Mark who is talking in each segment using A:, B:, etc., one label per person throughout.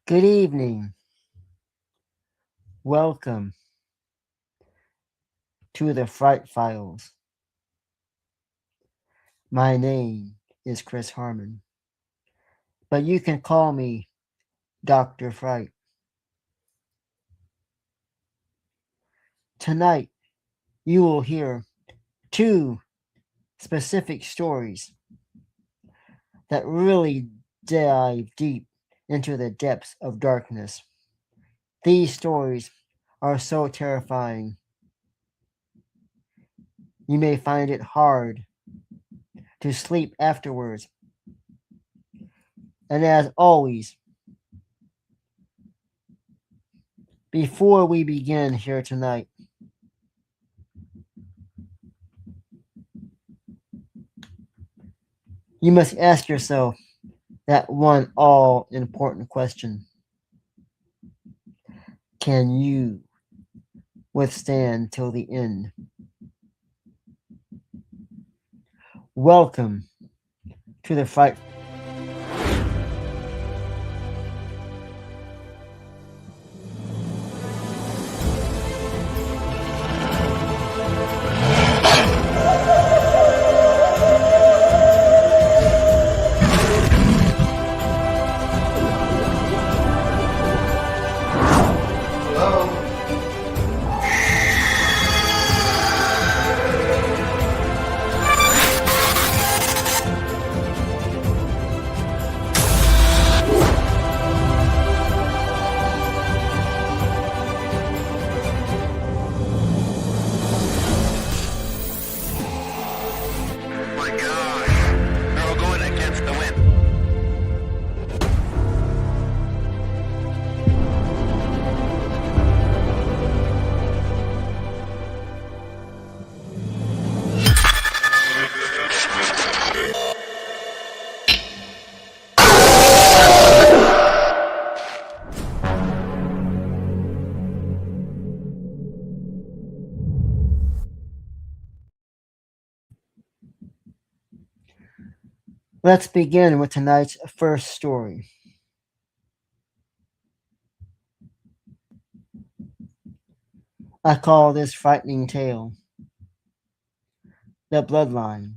A: Good evening. Welcome to the Fright Files. My name is Chris Harmon, but you can call me Dr. Fright. Tonight, you will hear two specific stories that really dive deep into the depths of darkness. These stories are so terrifying, you may find it hard to sleep afterwards. And as always, before we begin here tonight, you must ask yourself that one all important question: can you withstand till the end? Welcome to the Fright. Let's begin with tonight's first story. I call this frightening tale The Bloodline.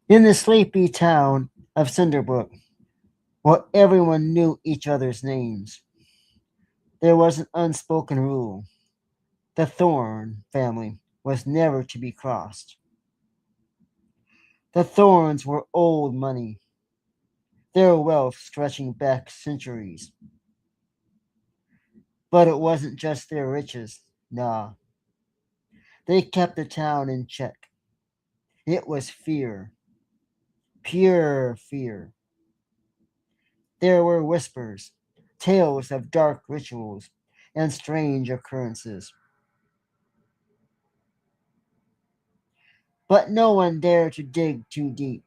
A: In the sleepy town of Cinderbrook, where everyone knew each other's names, there was an unspoken rule. The Thorn family was never to be crossed. The Thorns were old money, their wealth stretching back centuries. But it wasn't just their riches, nah. They kept the town in check. It was fear, pure fear. There were whispers, tales of dark rituals, and strange occurrences. But no one dared to dig too deep.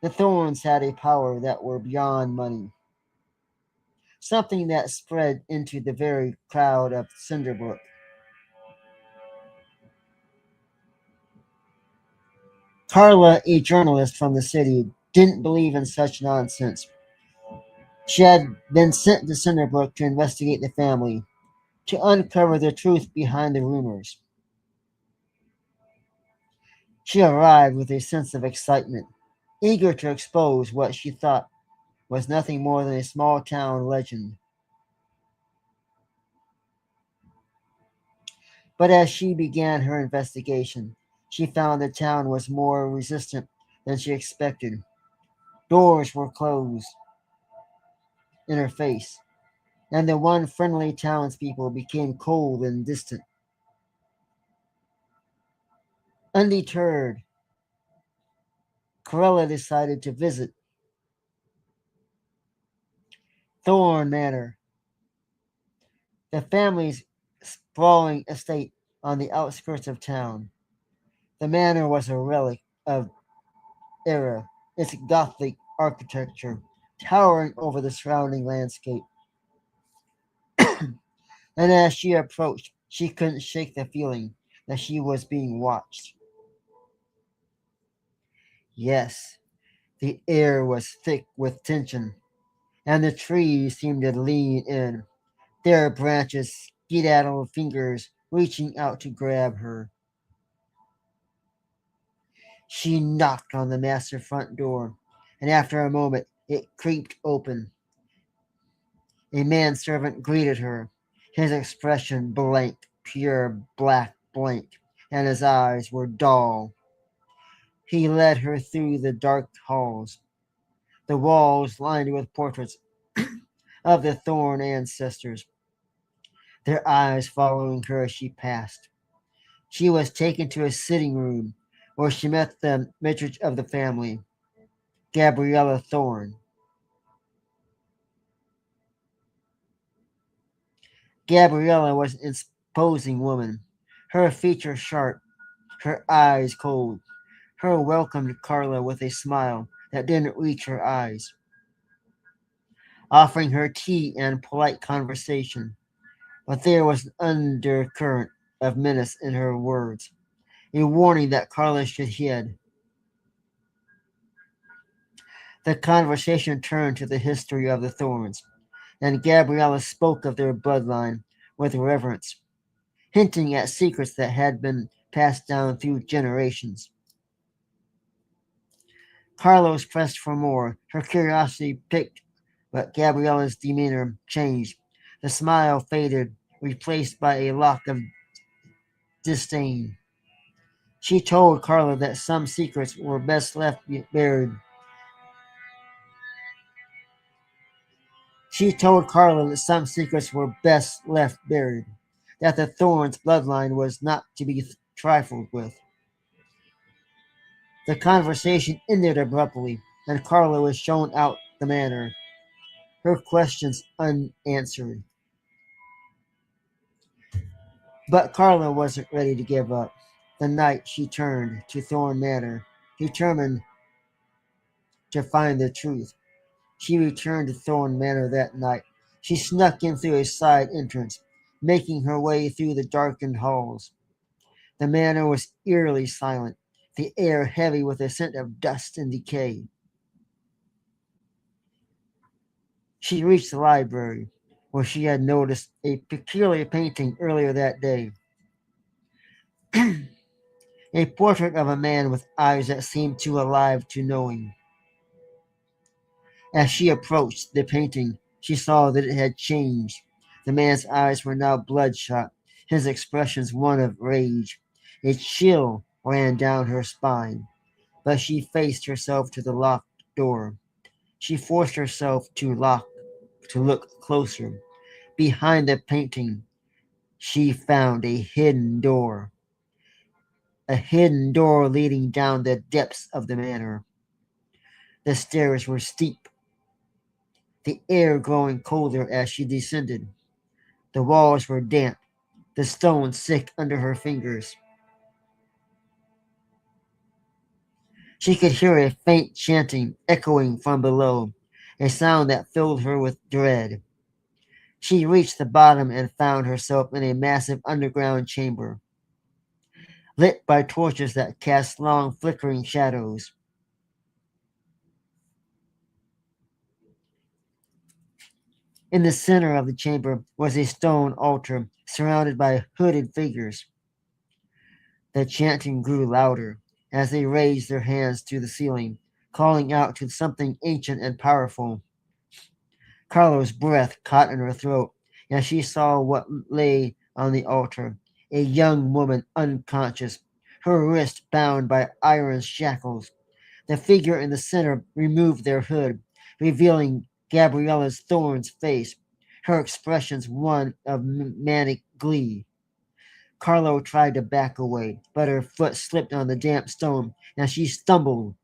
A: The Thorns had a power that were beyond money, something that spread into the very crowd of Cinderbrook. Carla, a journalist from the city, didn't believe in such nonsense. She had been sent to Cinderbrook to investigate the family, to uncover the truth behind the rumors. She arrived with a sense of excitement, eager to expose what she thought was nothing more than a small town legend. But as she began her investigation, she found the town was more resistant than she expected. Doors were closed in her face, and the one friendly townspeople became cold and distant. Undeterred, Corella decided to visit Thorn Manor, the family's sprawling estate on the outskirts of town. The manor was a relic of era, its Gothic architecture towering over the surrounding landscape. And as she approached, she couldn't shake the feeling that she was being watched. Yes, the air was thick with tension, and the trees seemed to lean in, their branches skedaddled fingers reaching out to grab her. She knocked on the massive front door, and after a moment it creaked open. A manservant greeted her, his expression blank, pure black blank, and his eyes were dull. He led her through the dark halls, the walls lined with portraits of the Thorn ancestors, their eyes following her as she passed. She was taken to a sitting room where she met the matriarch of the family, Gabriella Thorn. Gabriella was an imposing woman, her features sharp, her eyes cold. Her welcomed Carla with a smile that didn't reach her eyes, offering her tea and polite conversation. But there was an undercurrent of menace in her words, a warning that Carla should heed. The conversation turned to the history of the Thorns, and Gabriella spoke of their bloodline with reverence, hinting at secrets that had been passed down through generations. Carlos pressed for more, her curiosity piqued, but Gabriella's demeanor changed. The smile faded, replaced by a look of disdain. She told Carla that some secrets were best left buried. She told Carla that some secrets were best left buried, that the Thorns bloodline was not to be trifled with. The conversation ended abruptly, and Carla was shown out the manor, her questions unanswered. But Carla wasn't ready to give up. The night she turned to Thorn Manor, determined to find the truth. She returned to Thorn Manor that night. She snuck in through a side entrance, making her way through the darkened halls. The manor was eerily silent, the air heavy with a scent of dust and decay. She reached the library, where she had noticed a peculiar painting earlier that day. A portrait of a man with eyes that seemed too alive to knowing. As she approached the painting, she saw that it had changed. The man's eyes were now bloodshot, his expressions one of rage. A chill ran down her spine, but she faced herself to the locked door. She forced herself to look closer. Behind the painting, she found a hidden door leading down the depths of the manor. The stairs were steep, the air growing colder as she descended. The walls were damp, the stones thick under her fingers. She could hear a faint chanting echoing from below, a sound that filled her with dread. She reached the bottom and found herself in a massive underground chamber, lit by torches that cast long flickering shadows. In the center of the chamber was a stone altar surrounded by hooded figures. The chanting grew louder as they raised their hands to the ceiling, calling out to something ancient and powerful. Carlo's breath caught in her throat as she saw what lay on the altar, a young woman unconscious, her wrist bound by iron shackles. The figure in the center removed their hood, revealing Gabriella's Thorn's face, her expressions one of manic glee. Carlo tried to back away, but her foot slipped on the damp stone and she stumbled.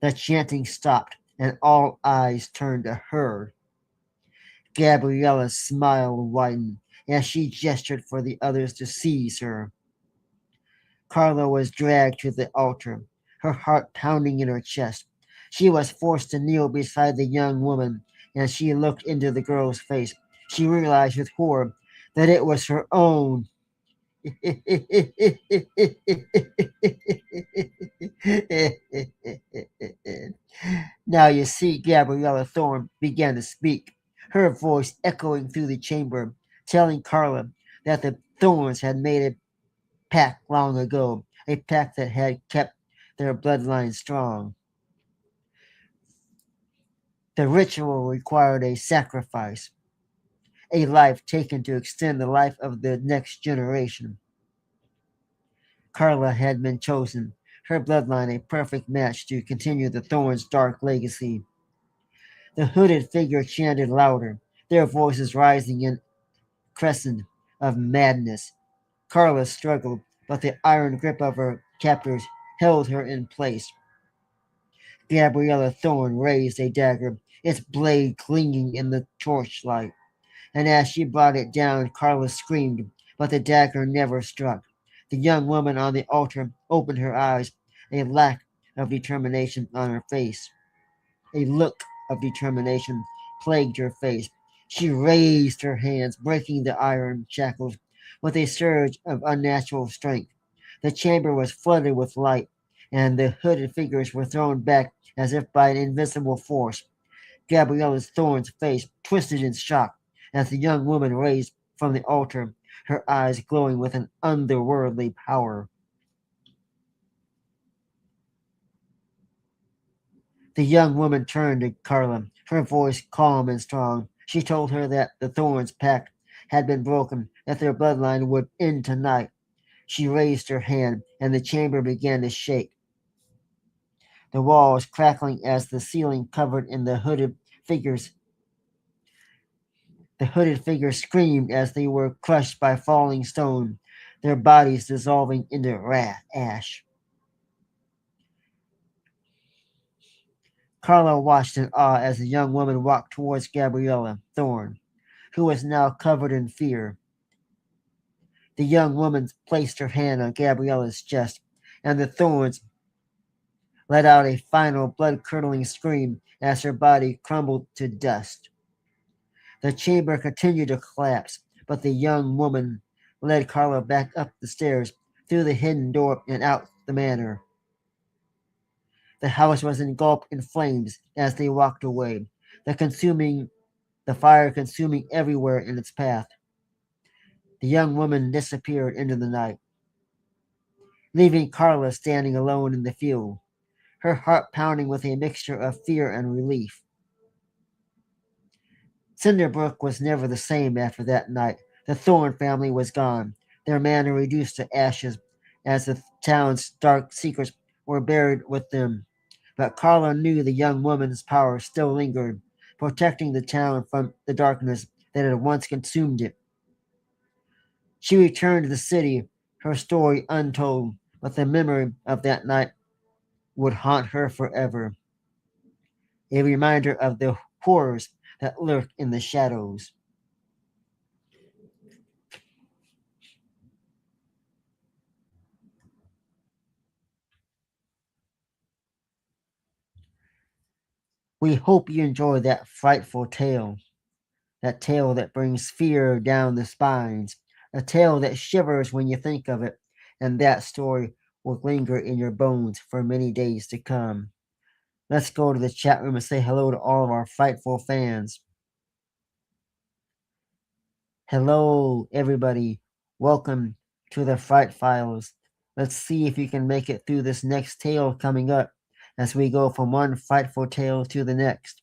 A: The chanting stopped, and all eyes turned to her. Gabriella's smile widened as she gestured for the others to seize her. Carlo was dragged to the altar, her heart pounding in her chest. She was forced to kneel beside the young woman, and she looked into the girl's face. She realized with horror that it was her own. Now you see, Gabriella Thorne began to speak, her voice echoing through the chamber, telling Carla that the Thorns had made a pact long ago, a pact that had kept their bloodline strong. The ritual required a sacrifice, a life taken to extend the life of the next generation. Carla had been chosen, her bloodline a perfect match to continue the Thorns' dark legacy. The hooded figure chanted louder, their voices rising in crescent of madness. Carla struggled, but the iron grip of her captors held her in place. Gabriella Thorne raised a dagger, its blade gleaming in the torchlight, and as she brought it down, Carla screamed, but the dagger never struck. The young woman on the altar opened her eyes, a lack of determination on her face. A look of determination plagued her face. She raised her hands, breaking the iron shackles with a surge of unnatural strength. The chamber was flooded with light, and the hooded figures were thrown back as if by an invisible force. Gabriella's Thorne's face twisted in shock as the young woman raised from the altar, her eyes glowing with an otherworldly power. The young woman turned to Carla, her voice calm and strong. She told her that the Thorns' pact had been broken, that their bloodline would end tonight. She raised her hand, and the chamber began to shake, the walls crackling as the ceiling covered in the hooded figures. The hooded figures screamed as they were crushed by falling stone, their bodies dissolving into ash. Carla watched in awe as the young woman walked towards Gabriella Thorne, who was now covered in fear. The young woman placed her hand on Gabriella's chest, and the Thorns let out a final blood-curdling scream as her body crumbled to dust. The chamber continued to collapse, but the young woman led Carla back up the stairs, through the hidden door, and out the manor. The house was engulfed in flames as they walked away, the fire consuming everywhere in its path. The young woman disappeared into the night, leaving Carla standing alone in the field, her heart pounding with a mixture of fear and relief. Cinderbrook was never the same after that night. The Thorne family was gone, their manor reduced to ashes as the town's dark secrets were buried with them. But Carla knew the young woman's power still lingered, protecting the town from the darkness that had once consumed it. She returned to the city, her story untold, but the memory of that night would haunt her forever, a reminder of the horrors that lurk in the shadows. We hope you enjoy that frightful tale, that tale that brings fear down the spines, a tale that shivers when you think of it, and that story will linger in your bones for many days to come. Let's go to the chat room and say hello to all of our Frightful fans. Hello, everybody. Welcome to the Fright Files. Let's see if you can make it through this next tale coming up as we go from one frightful tale to the next.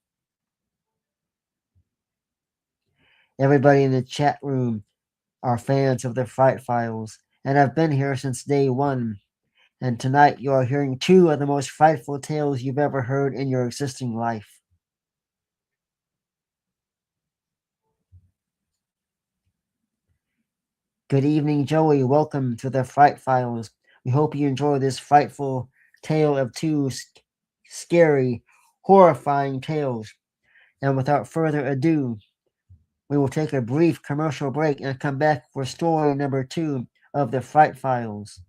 A: Everybody in the chat room are fans of the Fright Files, and have been here since day one. And tonight you are hearing two of the most frightful tales you've ever heard in your existing life. Good evening, Joey. Welcome to the Fright Files. We hope you enjoy this frightful tale of two scary, horrifying tales. And without further ado, we will take a brief commercial break and come back for story number 2 of the Fright Files.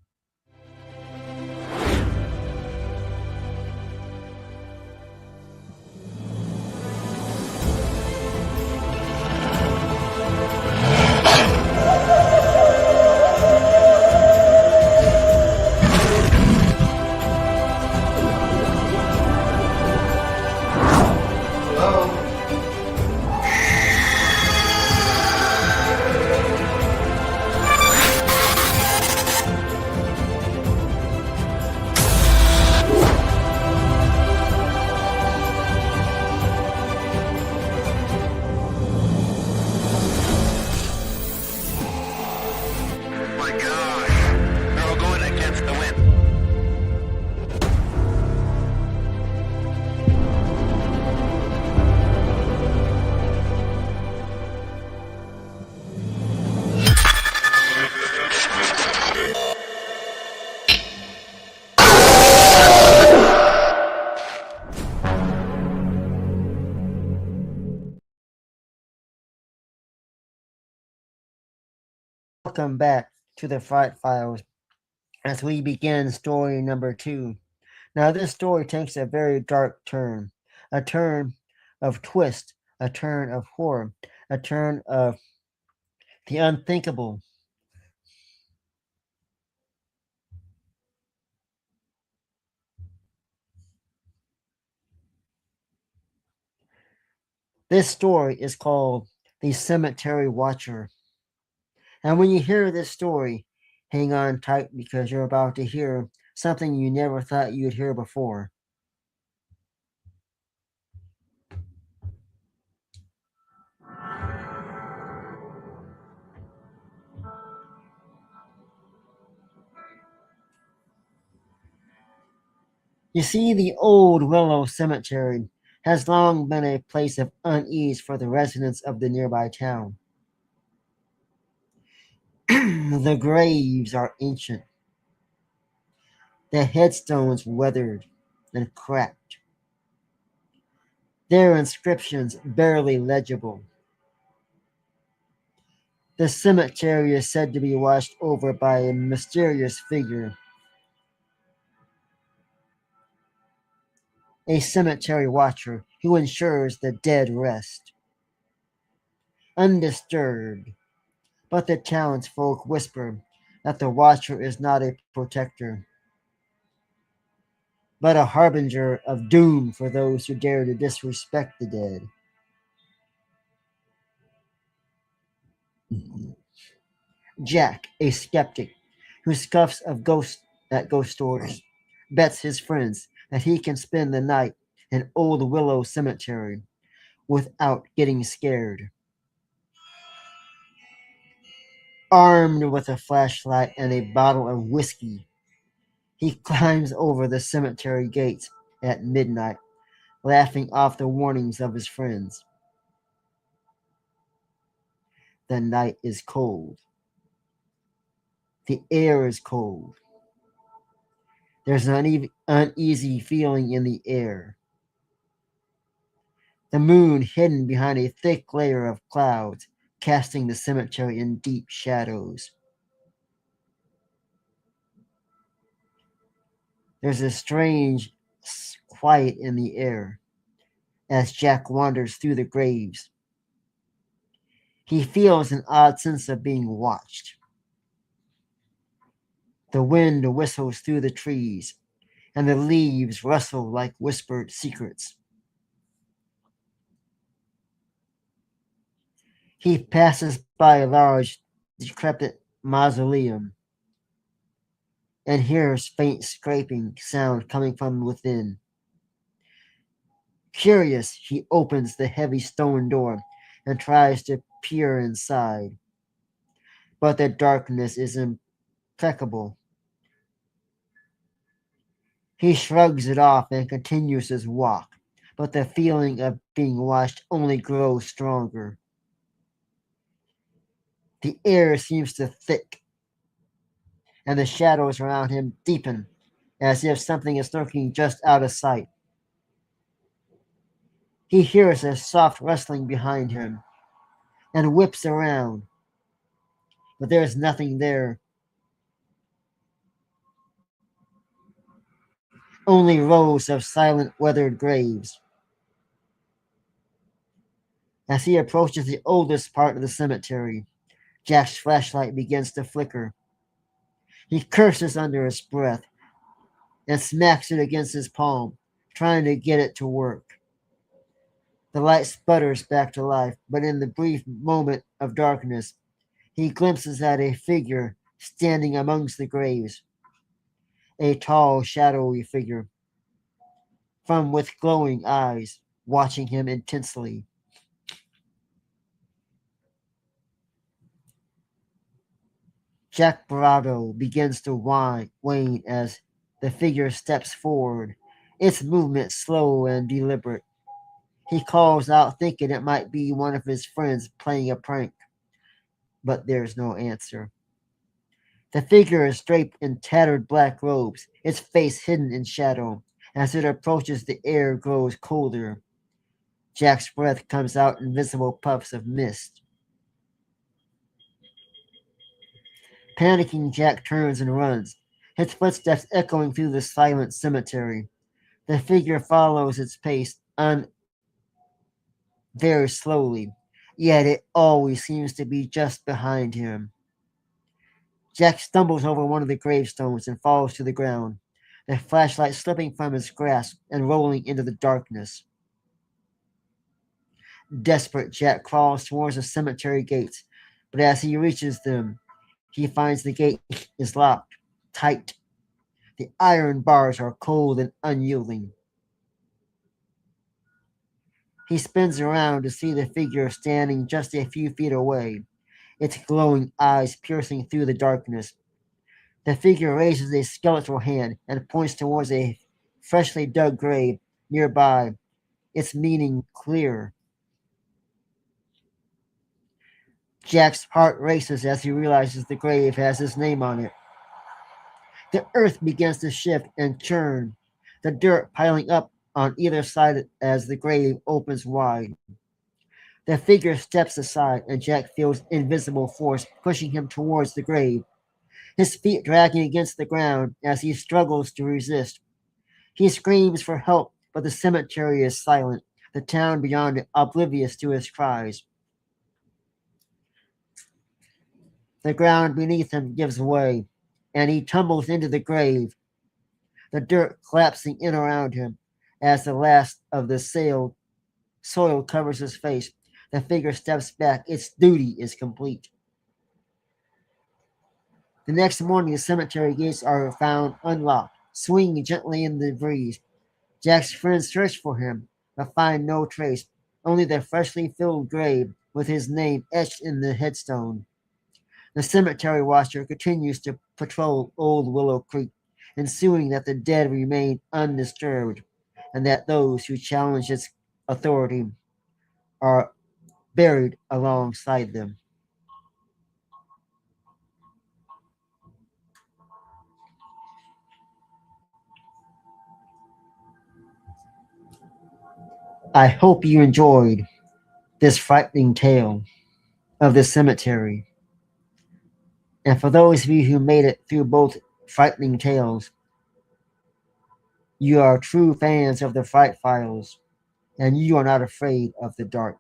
A: Welcome back to the Fright Files as we begin story number 2. Now, this story takes a very dark turn, a turn of twist, a turn of horror, a turn of the unthinkable. This story is called The Cemetery Watcher. And when you hear this story, hang on tight because you're about to hear something you never thought you'd hear before. You see, the old Willow Cemetery has long been a place of unease for the residents of the nearby town. The graves are ancient, the headstones weathered and cracked, their inscriptions barely legible. The cemetery is said to be watched over by a mysterious figure, a cemetery watcher who ensures the dead rest undisturbed. But the townsfolk whisper that the watcher is not a protector, but a harbinger of doom for those who dare to disrespect the dead. Jack, a skeptic who scoffs of ghosts at ghost stories, bets his friends that he can spend the night in Old Willow Cemetery without getting scared. Armed with a flashlight and a bottle of whiskey, he climbs over the cemetery gates at midnight, laughing off the warnings of his friends. The night is cold. The air is cold. There's an uneasy feeling in the air. The moon hidden behind a thick layer of clouds, casting the cemetery in deep shadows. There's a strange quiet in the air as Jack wanders through the graves. He feels an odd sense of being watched. The wind whistles through the trees, and the leaves rustle like whispered secrets. He passes by a large, decrepit mausoleum and hears faint scraping sound coming from within. Curious, he opens the heavy stone door and tries to peer inside, but the darkness is impeccable. He shrugs it off and continues his walk, but the feeling of being watched only grows stronger. The air seems to thick, and the shadows around him deepen, as if something is lurking just out of sight. He hears a soft rustling behind him and whips around, but there is nothing there, only rows of silent, weathered graves. As he approaches the oldest part of the cemetery, Jack's flashlight begins to flicker. He curses under his breath and smacks it against his palm, trying to get it to work. The light sputters back to life, but in the brief moment of darkness, he glimpses at a figure standing amongst the graves, a tall, shadowy figure, from with glowing eyes, watching him intensely. Jack Bravado begins to wane as the figure steps forward, its movement slow and deliberate. He calls out, thinking it might be one of his friends playing a prank, but there's no answer. The figure is draped in tattered black robes, its face hidden in shadow. As it approaches, the air grows colder. Jack's breath comes out in visible puffs of mist. Panicking, Jack turns and runs, his footsteps echoing through the silent cemetery. The figure follows its pace very slowly, yet it always seems to be just behind him. Jack stumbles over one of the gravestones and falls to the ground, the flashlight slipping from his grasp and rolling into the darkness. Desperate, Jack crawls towards the cemetery gates, but as he reaches them, he finds the gate is locked, tight. The iron bars are cold and unyielding. He spins around to see the figure standing just a few feet away, its glowing eyes piercing through the darkness. The figure raises a skeletal hand and points towards a freshly dug grave nearby, its meaning clear. Jack's heart races as he realizes the grave has his name on it. The earth begins to shift and churn, the dirt piling up on either side as the grave opens wide. The figure steps aside, and Jack feels invisible force pushing him towards the grave, his feet dragging against the ground as he struggles to resist. He screams for help, but the cemetery is silent, the town beyond it oblivious to his cries. The ground beneath him gives way, and he tumbles into the grave, the dirt collapsing in around him as the last of the soil covers his face. The figure steps back. Its duty is complete. The next morning, the cemetery gates are found unlocked, swinging gently in the breeze. Jack's friends search for him, but find no trace, only the freshly filled grave with his name etched in the headstone. The cemetery watcher continues to patrol Old Willow Creek, ensuring that the dead remain undisturbed and that those who challenge its authority are buried alongside them. I hope you enjoyed this frightening tale of the cemetery. And for those of you who made it through both frightening tales, you are true fans of the Fright Files, and you are not afraid of the dark.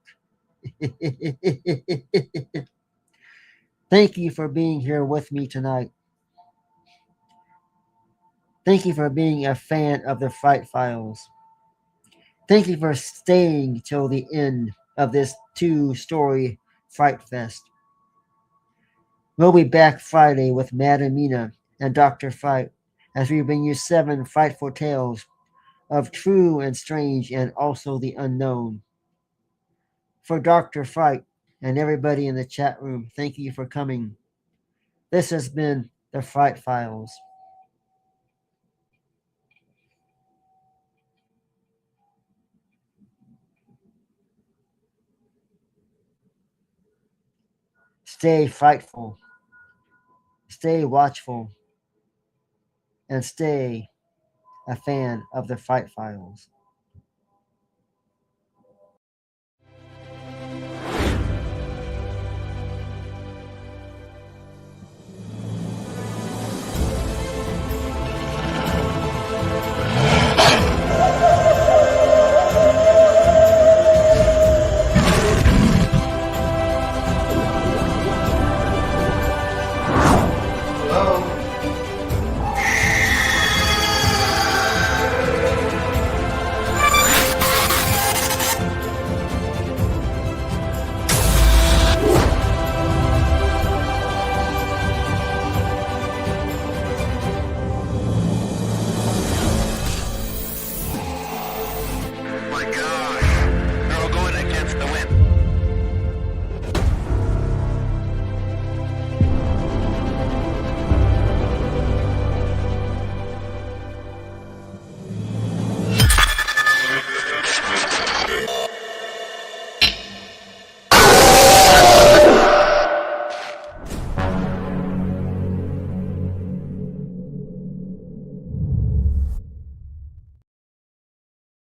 A: Thank you for being here with me tonight. Thank you for being a fan of the Fright Files. Thank you for staying till the end of this two-story Fright Fest. We'll be back Friday with Madam Mina and Dr. Fright as we bring you 7 frightful tales of true and strange and also the unknown. For Dr. Fright and everybody in the chat room, thank you for coming. This has been the Fright Files. Stay frightful, stay watchful, and stay a fan of the Fright Files.